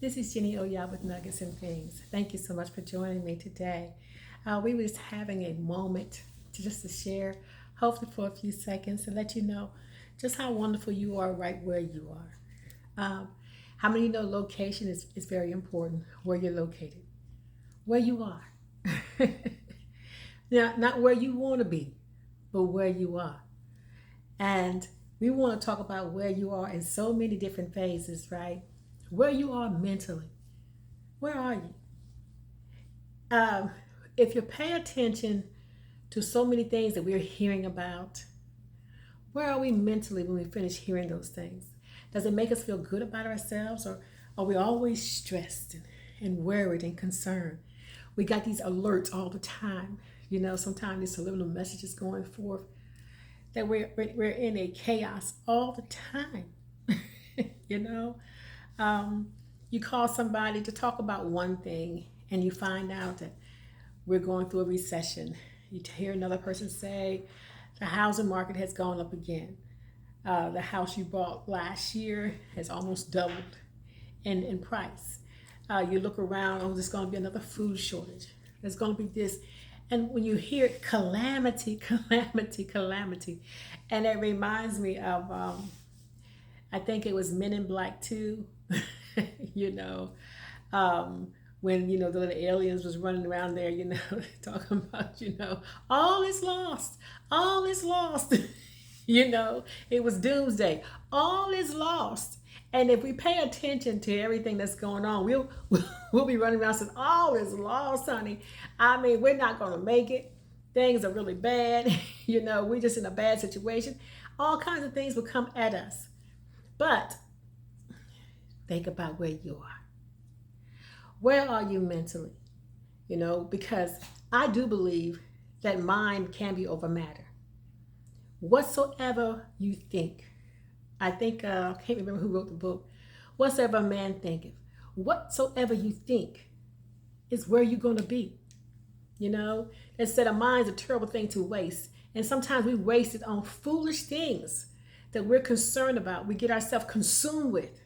This is Jenny Oya with Nuggets and Things. Thank you so much for joining me today. We were just having a moment to share, hopefully for a few seconds, to let you know just how wonderful you are right where you are. How many know location is very important, where you're located, where you are. Now, not where you want to be, but where you are. And we want to talk about where you are in so many different phases, right? Where you are mentally. Where are you? Um, if you pay attention to so many things that we're hearing about, where are we mentally when we finish hearing those things? Does it make us feel good about ourselves, or are we always stressed and worried and concerned? We got these alerts all the time. You know, sometimes these subliminal messages going forth that we're in a chaos all the time. you know, you call somebody to talk about one thing, and you find out that we're going through a recession. You hear another person say the housing market has gone up again. The house you bought last year has almost doubled in price. You look around, oh, there's going to be another food shortage. There's going to be this. And when you hear calamity, calamity, calamity, and it reminds me of, I think it was Men in Black 2, you know, when, the little aliens was running around there, talking about, all is lost, all is lost. It was doomsday. All is lost. And if we pay attention to everything that's going on, we'll be running around saying, all is lost, honey. I mean, we're not going to make it. Things are really bad. We're just in a bad situation. All kinds of things will come at us. But think about where you are. Where are you mentally? Because I do believe that mind can be over matter. Whatsoever you think. I think, I can't remember who wrote the book. Whatsoever a man thinketh. Whatsoever you think is where you're going to be. They said a mind's a terrible thing to waste. And sometimes we waste it on foolish things that we're concerned about. We get ourselves consumed with.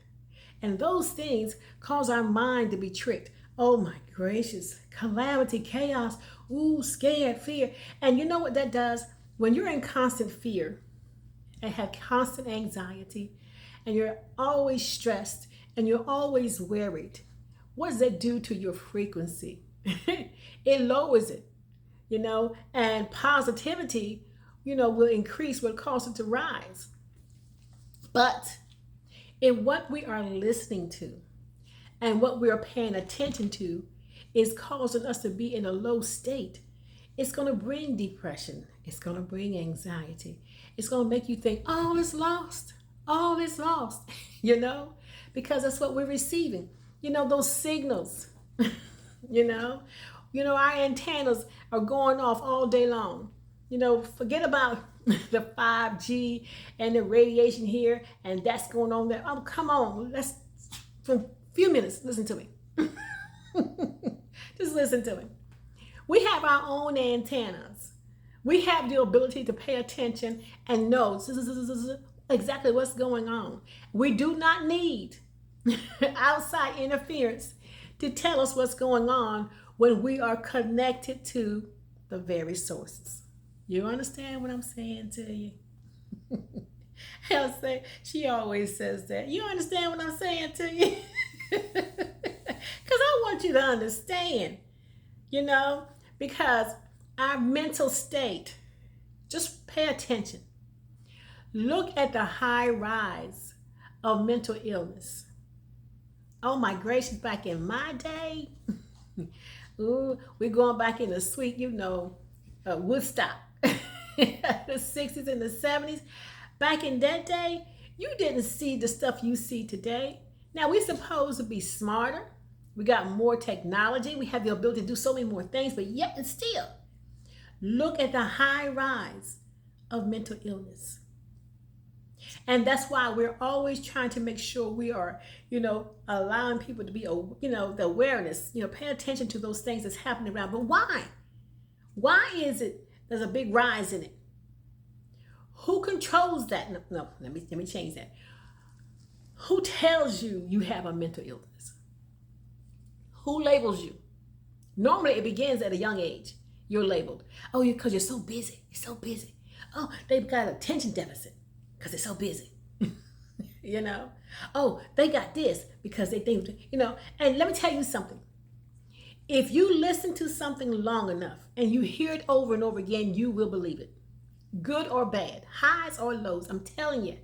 And those things cause our mind to be tricked. Oh my gracious, calamity, chaos, ooh, scared, fear. And you know what that does? When you're in constant fear and have constant anxiety and you're always stressed and you're always worried, what does that do to your frequency? It lowers it, and positivity, will increase, will cause it to rise. But in what we are listening to and what we are paying attention to is causing us to be in a low state. It's going to bring depression. It's going to bring anxiety. It's going to make you think, all is lost. All is lost, because that's what we're receiving. Those signals, our antennas are going off all day long. Forget about the 5G and the radiation here and that's going on there. Oh, come on. Let's, for a few minutes, listen to me. Just listen to me. We have our own antennas. We have the ability to pay attention and know exactly what's going on. We do not need outside interference to tell us what's going on when we are connected to the very sources. You understand what I'm saying to you? I'll say, she always says that. You understand what I'm saying to you? Because I want you to understand, because our mental state, just pay attention. Look at the high rise of mental illness. Oh my gracious, back in my day, ooh, we're going back in the sweet, Woodstock, the 60s and the 70s. Back in that day, you didn't see the stuff you see today. Now, we're supposed to be smarter. We got more technology. We have the ability to do so many more things, but yet and still, look at the high rise of mental illness. And that's why we're always trying to make sure we are, allowing people to be, the awareness, pay attention to those things that's happening around. But why? Why is it there's a big rise in it? Who controls that? No, let me change that. Who tells you you have a mental illness? Who labels you? Normally it begins at a young age. You're labeled. Oh, because you're so busy. You're so busy. Oh, they've got attention deficit because they're so busy. You know? Oh, they got this because they think, you know, and let me tell you something. If you listen to something long enough and you hear it over and over again, you will believe it. Good or bad, highs or lows, I'm telling you.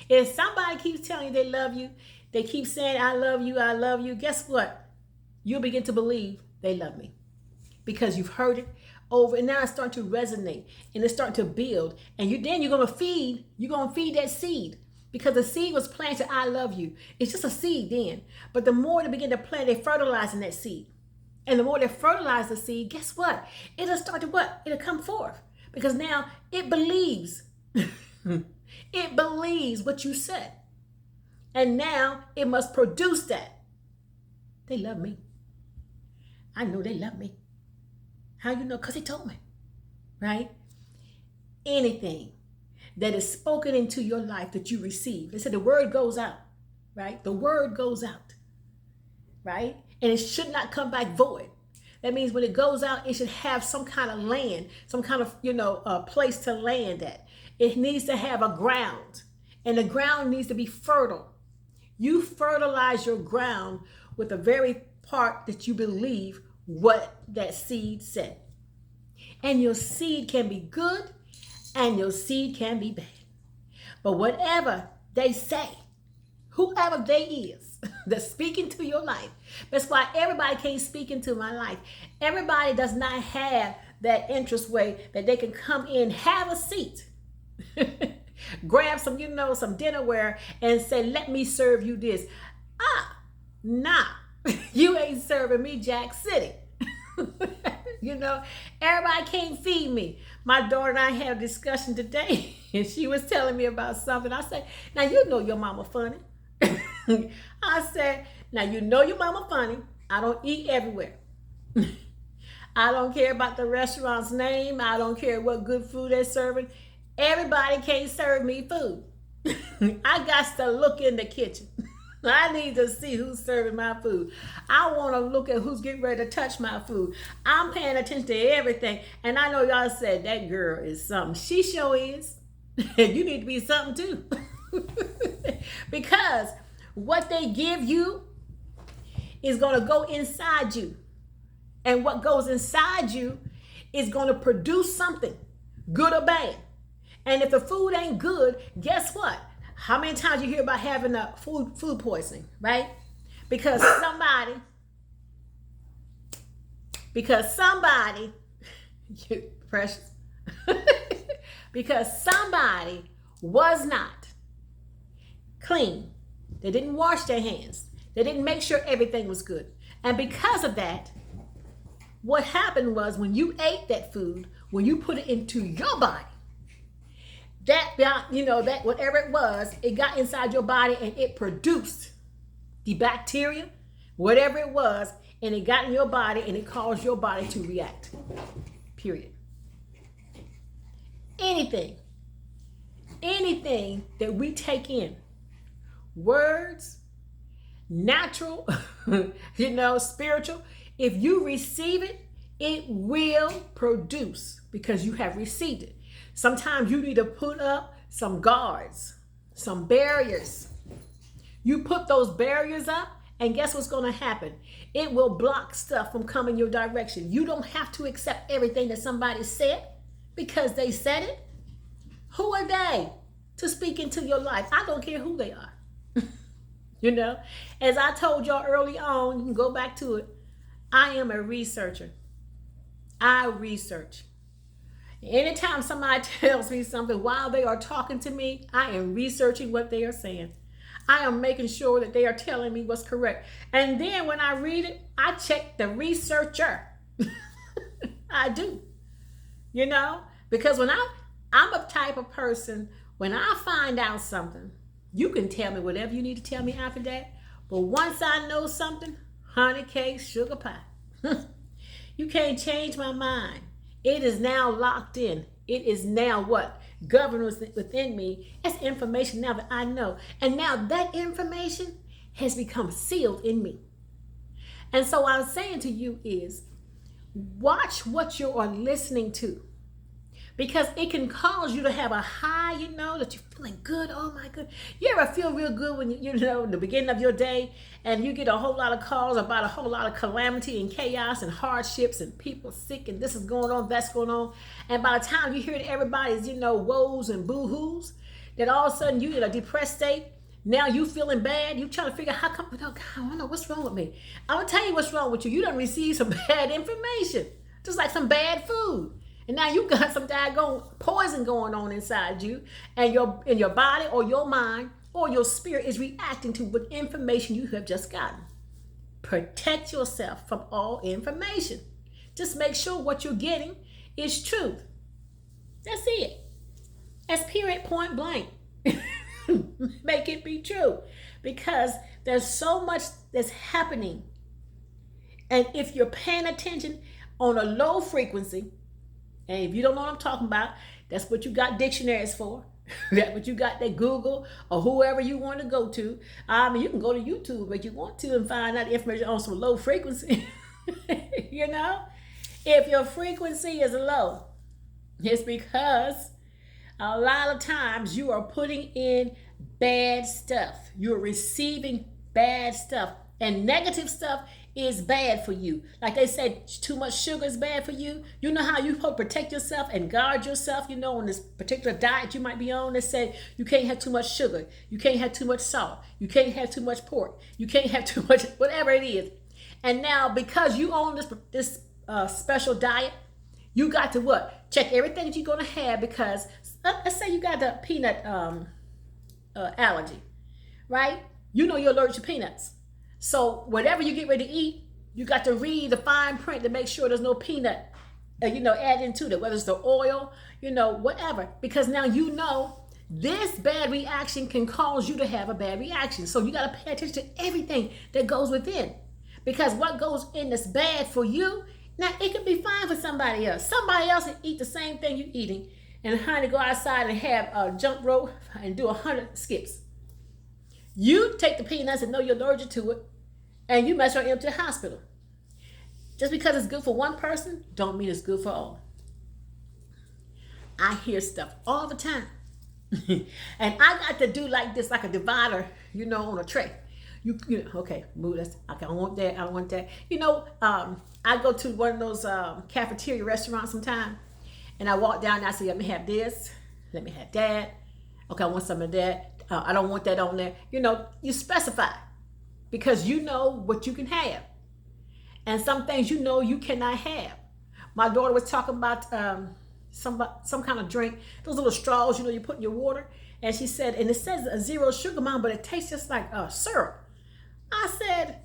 If somebody keeps telling you they love you, they keep saying, I love you, guess what? You'll begin to believe they love me because you've heard it over, and now it's starting to resonate and it's starting to build. And you're gonna feed that seed because the seed was planted, I love you. It's just a seed then. But the more they begin to plant, they're fertilizing that seed. And the more they fertilize the seed, guess what? It'll start to what? It'll come forth. Because now it believes. It believes what you said. And now it must produce that. They love me. I know they love me. How you know? Because they told me. Right? Anything that is spoken into your life that you receive. They said the word goes out. Right? The word goes out. Right? And it should not come back void. That means when it goes out, it should have some kind of land, some kind of, place to land at. It needs to have a ground, and the ground needs to be fertile. You fertilize your ground with the very part that you believe what that seed said. And your seed can be good and your seed can be bad. But whatever they say, whoever they is that's speaking to your life, that's why everybody can't speak into my life. Everybody does not have that interest way that they can come in, have a seat, grab some, some dinnerware and say, let me serve you this. Nah, you ain't serving me Jack City. Everybody can't feed me. My daughter and I had a discussion today and she was telling me about something. I said, now you know your mama funny. I said, now you know your mama funny. I don't eat everywhere. I don't care about the restaurant's name. I don't care what good food they're serving. Everybody can't serve me food. I got to look in the kitchen. I need to see who's serving my food. I want to look at who's getting ready to touch my food. I'm paying attention to everything. And I know y'all said that girl is something. She sure is. You need to be something too. Because what they give you is going to go inside you. And what goes inside you is going to produce something, good or bad. And if the food ain't good, guess what? How many times you hear about having a food poisoning, right? Because somebody, precious, because somebody was not clean. They didn't wash their hands. They didn't make sure everything was good. And because of that, what happened was when you ate that food, when you put it into your body, that whatever it was, it got inside your body and it produced the bacteria, whatever it was, and it got in your body and it caused your body to react. Period. Anything that we take in, words, natural, spiritual, if you receive it, it will produce because you have received it. Sometimes you need to put up some guards, some barriers. You put those barriers up, and guess what's going to happen? It will block stuff from coming your direction. You don't have to accept everything that somebody said because they said it. Who are they to speak into your life? I don't care who they are. As I told y'all early on, you can go back to it. I am a researcher. I research. Anytime somebody tells me something while they are talking to me, I am researching what they are saying. I am making sure that they are telling me what's correct. And then when I read it, I check the researcher. I do. Because when I'm a type of person, when I find out something, you can tell me whatever you need to tell me after that. But once I know something, honey cake, sugar pie. You can't change my mind. It is now locked in. It is now what? Governs within me. It's information now that I know. And now that information has become sealed in me. And so what I'm saying to you is watch what you are listening to, because it can cause you to have a high, that you're feeling good. Oh my good. You ever feel real good when in the beginning of your day and you get a whole lot of calls about a whole lot of calamity and chaos and hardships and people sick and this is going on, that's going on. And by the time you hear everybody's, woes and boo-hoos, then all of a sudden you in a depressed state. Now you feeling bad. You trying to figure out how come, oh God, I don't know what's wrong with me. I'm going to tell you what's wrong with you. You done received some bad information, just like some bad food. And now you got some daggone poison going on inside you, and in your body or your mind or your spirit is reacting to what information you have just gotten. Protect yourself from all information. Just make sure what you're getting is truth. That's it. That's period, point blank. Make it be true, because there's so much that's happening. And if you're paying attention on a low frequency, and if you don't know what I'm talking about, that's what you got dictionaries for. That's what you got that Google or whoever you want to go to. I mean, you can go to YouTube if you want to and find out information on some low frequency. If your frequency is low, it's because a lot of times you are putting in bad stuff. You're receiving bad stuff. And negative stuff is bad for you. Like they said, too much sugar is bad for you. You know how you protect yourself and guard yourself, on this particular diet you might be on. They say you can't have too much sugar. You can't have too much salt. You can't have too much pork. You can't have too much, whatever it is. And now because you own this special diet, you got to what? Check everything that you're going to have, because let's say you got the peanut allergy, right? You're allergic to peanuts. So whatever you get ready to eat, you got to read the fine print to make sure there's no peanut, added into it, whether it's the oil, whatever. Because now this bad reaction can cause you to have a bad reaction. So you got to pay attention to everything that goes within. Because what goes in that's bad for you, now it could be fine for somebody else. Somebody else can eat the same thing you're eating and to go outside and have a jump rope and do 100 skips. You take the peanuts and know you're allergic to it, and you mess around into the hospital. Just because it's good for one person, don't mean it's good for all. I hear stuff all the time. And I got to do like this, like a divider, on a tray. Okay, move this. I don't want that. I don't want that. I go to one of those cafeteria restaurants sometime, and I walk down and I say, let me have this. Let me have that. Okay, I want some of that. I don't want that on there. You specify, because you know what you can have. And some things you cannot have. My daughter was talking about some kind of drink, those little straws, you put in your water. And she said, and it says a 0 sugar, Mom, but it tastes just like syrup. I said,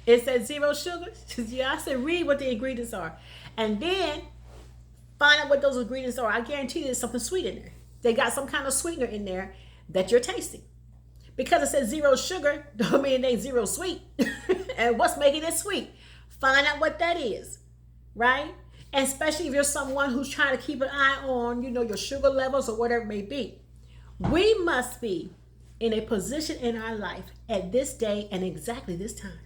it said 0 sugar? Yeah, I said, read what the ingredients are. And then find out what those ingredients are. I guarantee you there's something sweet in there. They got some kind of sweetener in there that you're tasting. Because it says 0 sugar, don't mean it ain't 0 sweet. And what's making it sweet? Find out what that is, right? And especially if you're someone who's trying to keep an eye on, your sugar levels or whatever it may be. We must be in a position in our life at this day and exactly this time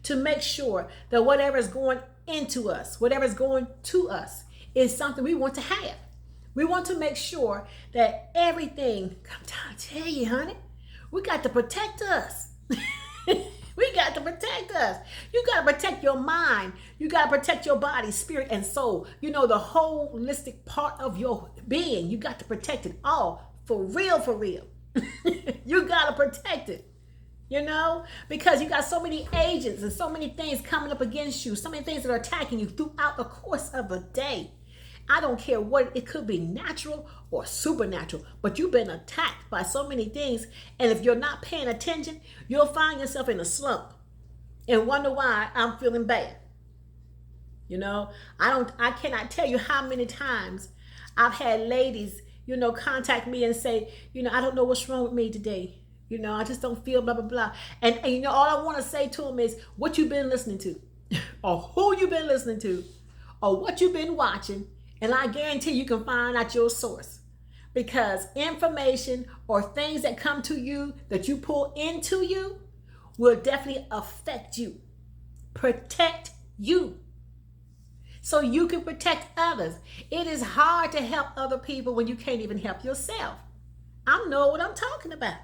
to make sure that whatever is going into us, whatever is going to us, is something we want to have. We want to make sure that everything, I'm trying to tell you, honey, we got to protect us. We got to protect us. You got to protect your mind. You got to protect your body, spirit, and soul. The holistic part of your being. You got to protect it all. For real, for real. You got to protect it. Because you got so many agents and so many things coming up against you. So many things that are attacking you throughout the course of a day. I don't care what, it could be natural or supernatural, but you've been attacked by so many things. And if you're not paying attention, you'll find yourself in a slump and wonder why I'm feeling bad. I cannot tell you how many times I've had ladies, contact me and say, I don't know what's wrong with me today. I just don't feel blah, blah, blah. And all I want to say to them is what you've been listening to or who you've been listening to or what you've been watching. And I guarantee you can find out your source, because information or things that come to you that you pull into you will definitely affect you. Protect you so you can protect others. It is hard to help other people when you can't even help yourself. I know what I'm talking about.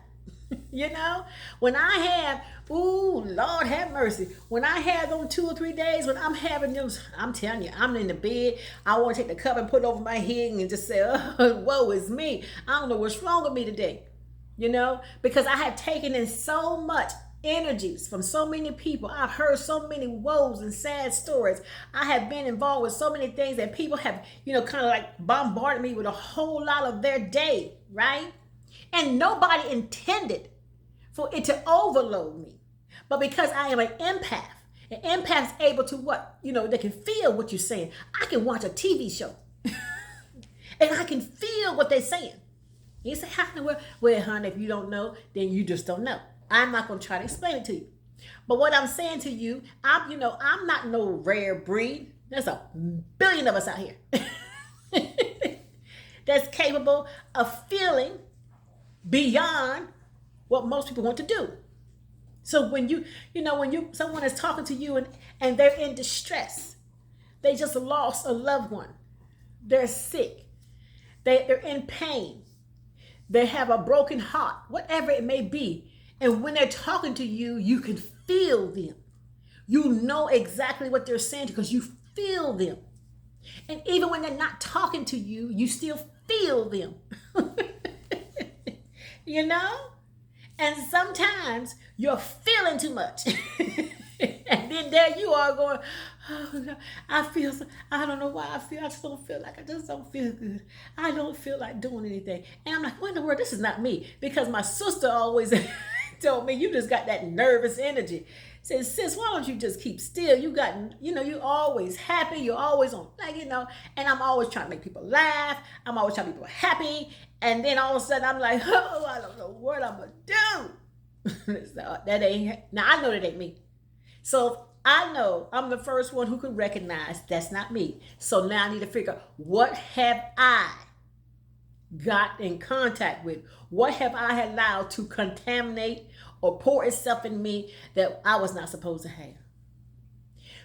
You know, when I have, ooh, Lord have mercy. When I have them 2 or 3 days when I'm having them, I'm telling you, I'm in the bed. I want to take the cup and put it over my head and just say, oh, woe is me. I don't know what's wrong with me today. You know, because I have taken in so much energies from so many people. I've heard so many woes and sad stories. I have been involved with so many things that people have, you know, kind of like bombarded me with a whole lot of their day, right? And nobody intended for it to overload me. But because I am an empath's able to what? You know, they can feel what you're saying. I can watch a TV show and I can feel what they're saying. You say, how in the world? Well, honey, if you don't know, then you just don't know. I'm not going to try to explain it to you. But what I'm saying to you, I'm not no rare breed. There's a billion of us out here that's capable of feeling beyond what most people want to do. So when someone is talking to you and they're in distress, they just lost a loved one, they're sick, they're in pain, they have a broken heart, whatever it may be. And when they're talking to you, you can feel them. You know exactly what they're saying because you feel them. And even when they're not talking to you, you still feel them. You know? And sometimes you're feeling too much. And then there you are going, oh, God, I don't know why I just don't feel like, I just don't feel good. I don't feel like doing anything. And I'm like, what in the world? This is not me. Because my sister always told me, you just got that nervous energy. Said, sis, why don't you just keep still? You got, you're always happy. You're always on, and I'm always trying to make people laugh. I'm always trying to make people happy. And then all of a sudden I'm like, oh, I don't know what I'm going to do. So now I know that ain't me. So I know I'm the first one who can recognize that's not me. So now I need to figure out, what have I got in contact with? What have I allowed to contaminate or pour itself in me that I was not supposed to have?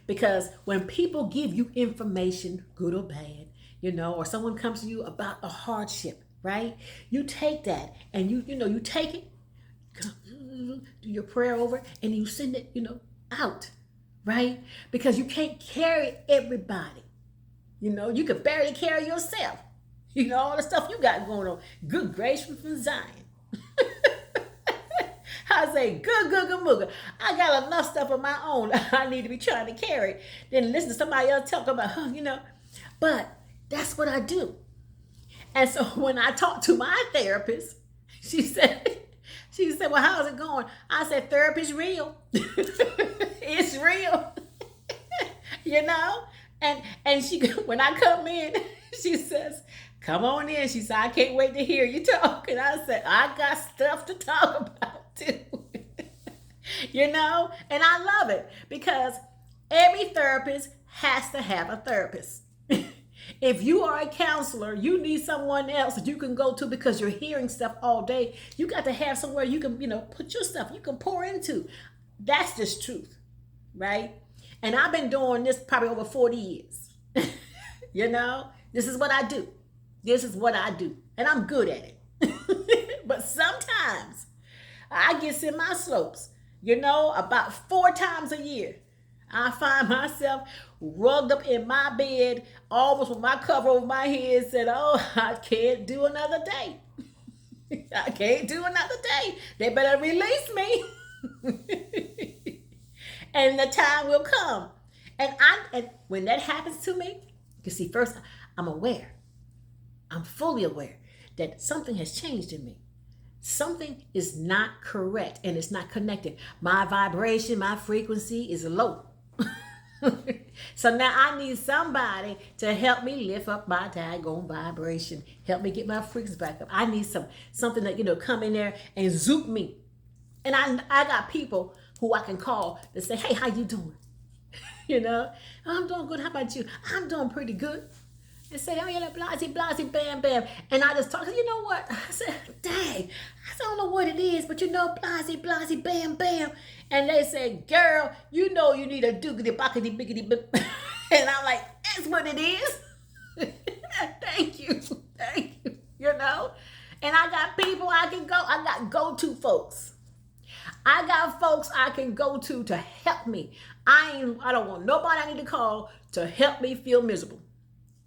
Because when people give you information, good or bad, or someone comes to you about a hardship, right? You take that and you take it, do your prayer over it, and you send it, out, right? Because you can't carry everybody. You can barely carry yourself. All the stuff you got going on. Good gracious from Zion. I say, good mooga. I got enough stuff of my own I need to be trying to carry. Then listen to somebody else talk about, But that's what I do. And so when I talked to my therapist, she said, well, how's it going? I said, therapy's real. It's real. And she, when I come in, she says, come on in. She said, I can't wait to hear you talk. And I said, I got stuff to talk about too. And I love it because every therapist has to have a therapist. If you are a counselor, you need someone else that you can go to because you're hearing stuff all day. You got to have somewhere you can, put your stuff, you can pour into. That's just truth, right? And I've been doing this probably over 40 years. This is what I do. This is what I do. And I'm good at it. But sometimes I get in my slopes, about 4 times a year. I find myself rugged up in my bed, almost with my cover over my head, said, oh, I can't do another day. I can't do another day. They better release me. And the time will come. And when that happens to me, you see, first, I'm aware. I'm fully aware that something has changed in me. Something is not correct and it's not connected. My vibration, my frequency is low. So now I need somebody to help me lift up my daggone vibration. Help me get my frequency back up. I need something that, come in there and zoop me. And I got people who I can call that say, hey, how you doing? I'm doing good. How about you? I'm doing pretty good. And say, oh, yeah, blasey, bam, bam. And I just talk, you know what? I said, dang, I don't know what it is, but blasey, bam, bam. And they say, girl, you know you need a doogity bockety biggity bip. And I'm like, that's what it is. Thank you. Thank you. You know? And I got people I can go. I got go-to folks. I got folks I can go to help me. I don't want nobody I need to call to help me feel miserable.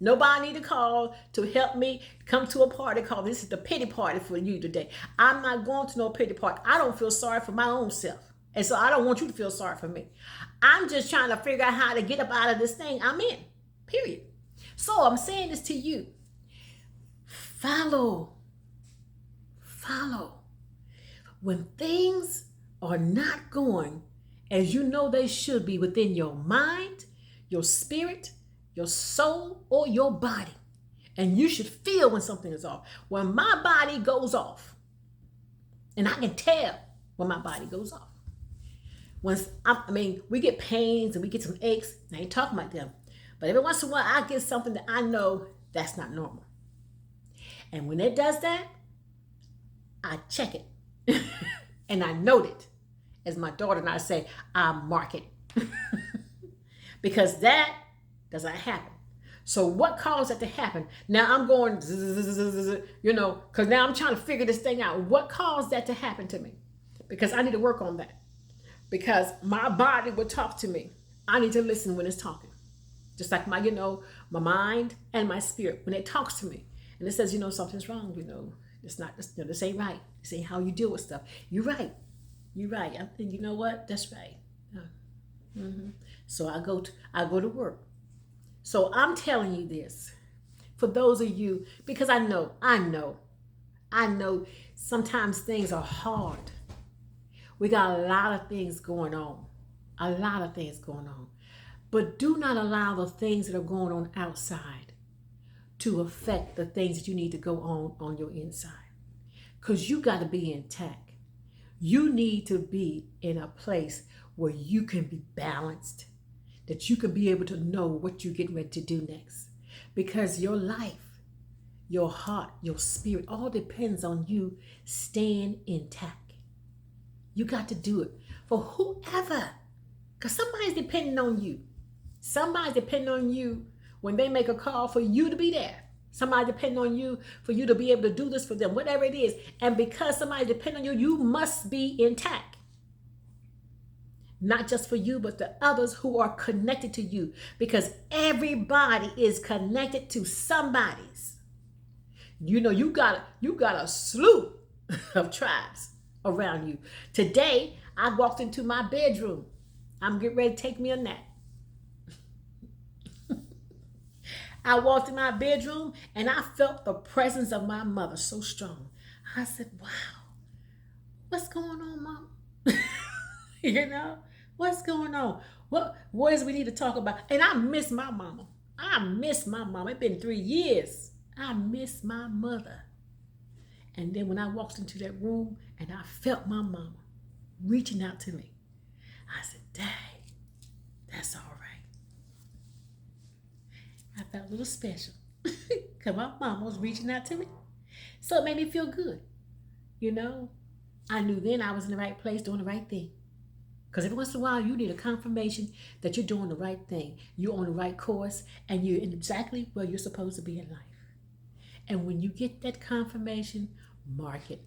Nobody I need to call to help me come to a party called this is the pity party for you today. I'm not going to no pity party. I don't feel sorry for my own self. And so I don't want you to feel sorry for me. I'm just trying to figure out how to get up out of this thing I'm in. Period. So I'm saying this to you. Follow. When things are not going as you know they should be within your mind, your spirit, your soul, or your body. And you should feel when something is off. When my body goes off, and I can tell when my body goes off. We get pains and we get some aches. I ain't talking about them. But every once in a while, I get something that I know that's not normal. And when it does that, I check it. And I note it. As my daughter and I say, I mark it. Because that does not happen. So what caused that to happen? Now I'm going, because now I'm trying to figure this thing out. What caused that to happen to me? Because I need to work on that. Because my body will talk to me. I need to listen when it's talking. Just like my mind and my spirit, when it talks to me. And it says, something's wrong, it's not, this ain't right. This ain't how you deal with stuff. You're right. I think, you know what? That's right. So I go to work. So I'm telling you this for those of you, because I know sometimes things are hard. We got a lot of things going on. But do not allow the things that are going on outside to affect the things that you need to go on your inside. Because you got to be intact. You need to be in a place where you can be balanced, that you can be able to know what you're getting ready to do next. Because your life, your heart, your spirit, all depends on you staying intact. You got to do it for whoever, because somebody's depending on you. Somebody's depending on you when they make a call for you to be there. Somebody depending on you for you to be able to do this for them, whatever it is. And because somebody depends on you, you must be intact. Not just for you, but the others who are connected to you. Because everybody is connected to somebody's. You got a slew of tribes around you. Today, I walked into my bedroom. I'm getting ready to take me a nap. I walked in my bedroom and I felt the presence of my mother so strong. I said, wow, what's going on, Mom? What's going on? What is we need to talk about? And I miss my mama. It's been 3 years. I miss my mother. And then when I walked into that room and I felt my mama reaching out to me, I said, Dang, that's all right. I felt a little special because my mama was reaching out to me. So it made me feel good. I knew then I was in the right place doing the right thing. Because every once in a while, you need a confirmation that you're doing the right thing. You're on the right course and you're exactly where you're supposed to be in life. And when you get that confirmation, mark it.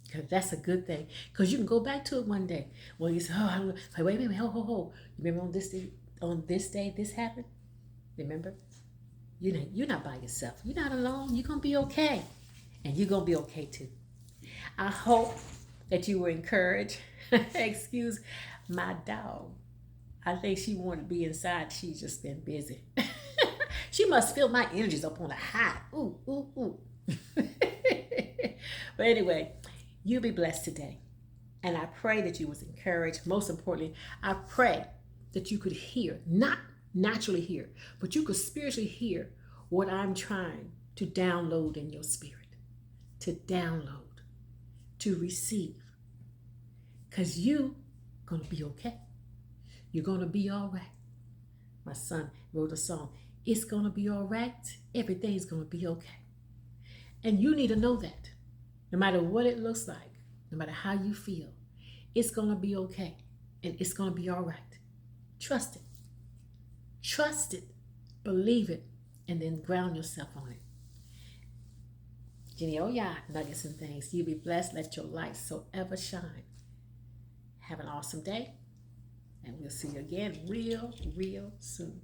Because that's a good thing. Because you can go back to it one day. Well, you say, wait, ho. You remember on this day, this happened? Remember? You're not by yourself. You're not alone. You're going to be okay. And you're going to be okay too. I hope that you were encouraged. Excuse my dog. I think she wanted to be inside. She's just been busy. She must feel my energies up on a high. Ooh. But anyway, you be blessed today. And I pray that you was encouraged. Most importantly, I pray that you could hear, not naturally hear, but you could spiritually hear what I'm trying to download in your spirit, to download, to receive. Because you're going to be okay. You're going to be all right. My son wrote a song. It's going to be all right. Everything's going to be okay. And you need to know that. No matter what it looks like, no matter how you feel, It's going to be okay. And it's going to be all right. Trust it. Trust it. Believe it. And then ground yourself on it. Jenny, oh yeah, nuggets and things. You be blessed. Let your light so ever shine. Have an awesome day. And we'll see you again real soon.